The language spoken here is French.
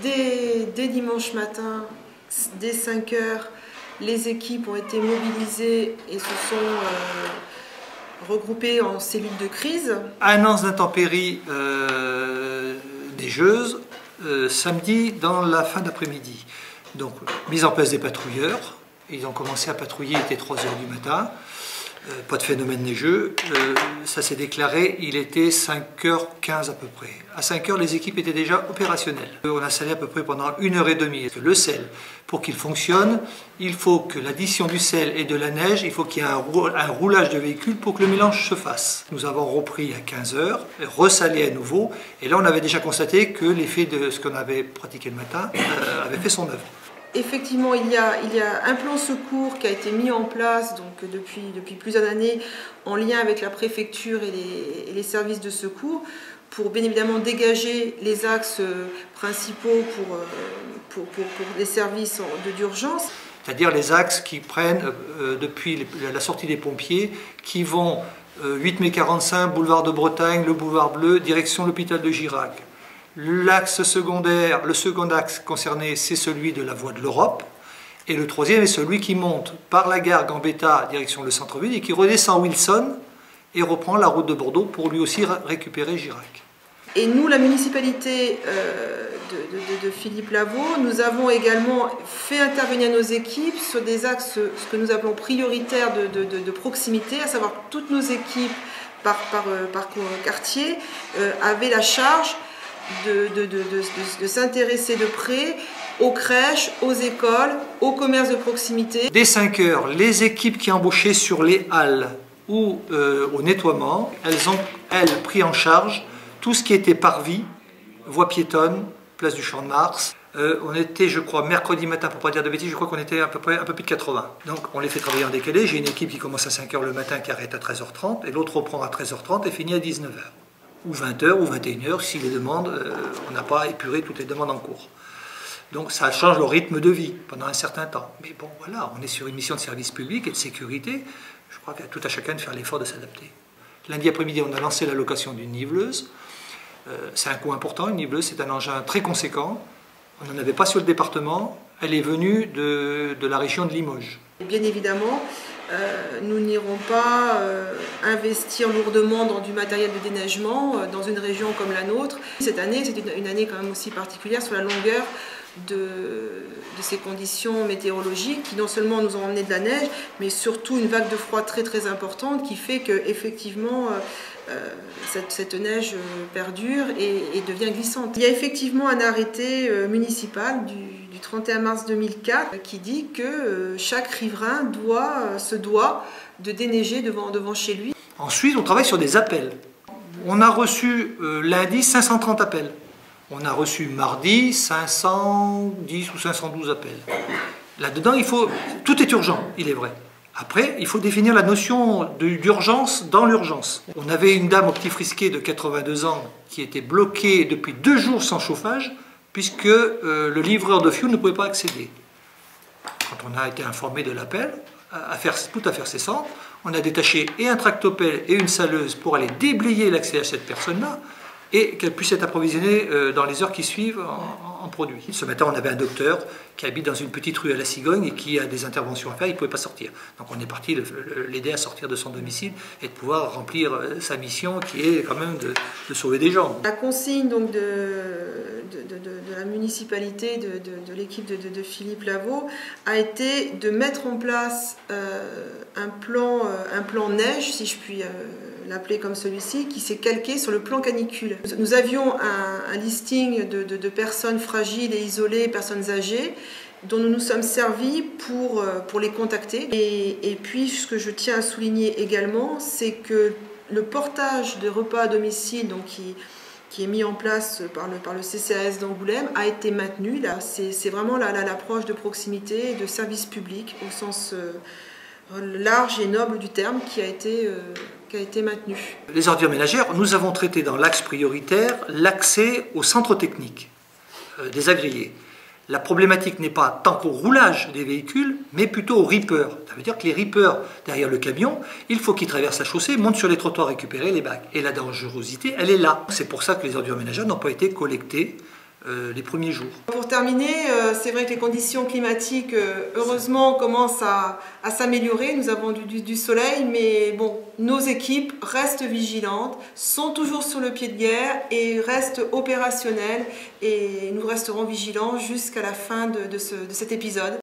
Dès dimanche matin, dès 5 heures, les équipes ont été mobilisées et se sont regroupées en cellules de crise. Annonce d'intempéries neigeuses samedi dans la fin d'après-midi. Donc, mise en place des patrouilleurs. Ils ont commencé à patrouiller, il était 3 heures du matin. Pas de phénomène neigeux. Ça s'est déclaré, il était 5h15 à peu près. À 5h, les équipes étaient déjà opérationnelles. On a salé à peu près pendant 1h30. Le sel, pour qu'il fonctionne, il faut que l'addition du sel et de la neige, il faut qu'il y ait un roulage de véhicules pour que le mélange se fasse. Nous avons repris à 15h, ressalé à nouveau, et là on avait déjà constaté que l'effet de ce qu'on avait pratiqué le matin avait fait son œuvre. Effectivement, il y a un plan secours qui a été mis en place donc, depuis plusieurs années en lien avec la préfecture et les services de secours pour bien évidemment dégager les axes principaux pour les services d'urgence. C'est-à-dire les axes qui prennent depuis la sortie des pompiers, qui vont 8 mai 45, boulevard de Bretagne, le boulevard Bleu, direction l'hôpital de Girac. L'axe secondaire, le second axe concerné, c'est celui de la voie de l'Europe. Et le troisième est celui qui monte par la gare Gambetta, direction le centre-ville, et qui redescend Wilson et reprend la route de Bordeaux pour lui aussi récupérer Girac. Et nous, la municipalité de Philippe Lavaux, nous avons également fait intervenir nos équipes sur des axes, ce que nous appelons prioritaires de proximité, à savoir que toutes nos équipes par quartier avaient la charge de s'intéresser de près aux crèches, aux écoles, aux commerces de proximité. Dès 5 heures, les équipes qui embauchaient sur les halles ou au nettoiement, elles ont, pris en charge tout ce qui était parvis, voie piétonne, place du Champ de Mars. On était, je crois, mercredi matin, pour ne pas dire de bêtises, je crois qu'on était à peu près un peu plus de 80. Donc on les fait travailler en décalé. J'ai une équipe qui commence à 5 heures le matin, qui arrête à 13h30, et l'autre reprend à 13h30 et finit à 19h. Ou 20h ou 21h si les demandes, on n'a pas épuré toutes les demandes en cours. Donc ça change le rythme de vie pendant un certain temps. Mais bon voilà, on est sur une mission de service public et de sécurité. Je crois qu'à tout à chacun de faire l'effort de s'adapter. Lundi après-midi, on a lancé la location d'une niveleuse. C'est un coût important, une niveleuse, c'est un engin très conséquent. On n'en avait pas sur le département. Elle est venue de la région de Limoges. Bien évidemment, nous n'irons pas investir lourdement dans du matériel de déneigement dans une région comme la nôtre. Cette année, c'est une année quand même aussi particulière sur la longueur de ces conditions météorologiques qui non seulement nous ont emmené de la neige, mais surtout une vague de froid très importante qui fait qu'effectivement cette neige perdure et devient glissante. Il y a effectivement un arrêté municipal du 31 mars 2004 qui dit que chaque riverain se doit de déneiger devant chez lui. Ensuite, on travaille sur des appels. On a reçu lundi 530 appels. On a reçu mardi 510 ou 512 appels. Là-dedans, tout est urgent, il est vrai. Après, il faut définir la notion d'urgence dans l'urgence. On avait une dame au Petit Frisquet de 82 ans qui était bloquée depuis 2 jours sans chauffage puisque le livreur de fioul ne pouvait pas accéder. Quand on a été informé de l'appel, tout à faire cessant, on a détaché et un tractopelle et une saleuse pour aller déblayer l'accès à cette personne-là et qu'elle puisse être approvisionnée dans les heures qui suivent en produits. Ce matin, on avait un docteur qui habite dans une petite rue à la Cigogne et qui a des interventions à faire, il ne pouvait pas sortir. Donc on est parti l'aider à sortir de son domicile et de pouvoir remplir sa mission qui est quand même de sauver des gens. La consigne donc, de la municipalité, de l'équipe de Philippe Lavaux, a été de mettre en place un plan neige, si je puis l'appeler comme celui-ci, qui s'est calqué sur le plan canicule. Nous avions un listing de personnes fragiles et isolées, personnes âgées, dont nous nous sommes servis pour les contacter. Et puis, ce que je tiens à souligner également, c'est que le portage de repas à domicile, donc qui est mis en place par le CCAS d'Angoulême, a été maintenu. C'est vraiment l'approche de proximité et de service public au sens large et noble du terme qui a été maintenu. Les ordures ménagères, nous avons traité dans l'axe prioritaire l'accès au centre technique des agriers. La problématique n'est pas tant qu'au roulage des véhicules, mais plutôt aux rippers. Ça veut dire que les rippers derrière le camion, il faut qu'ils traversent la chaussée, montent sur les trottoirs récupérer les bacs. Et la dangerosité, elle est là. C'est pour ça que les ordures ménagères n'ont pas été collectées les premiers jours. Pour terminer, c'est vrai que les conditions climatiques, heureusement, commencent à s'améliorer. Nous avons du soleil, mais bon, nos équipes restent vigilantes, sont toujours sur le pied de guerre et restent opérationnelles. Et nous resterons vigilants jusqu'à la fin de cet épisode.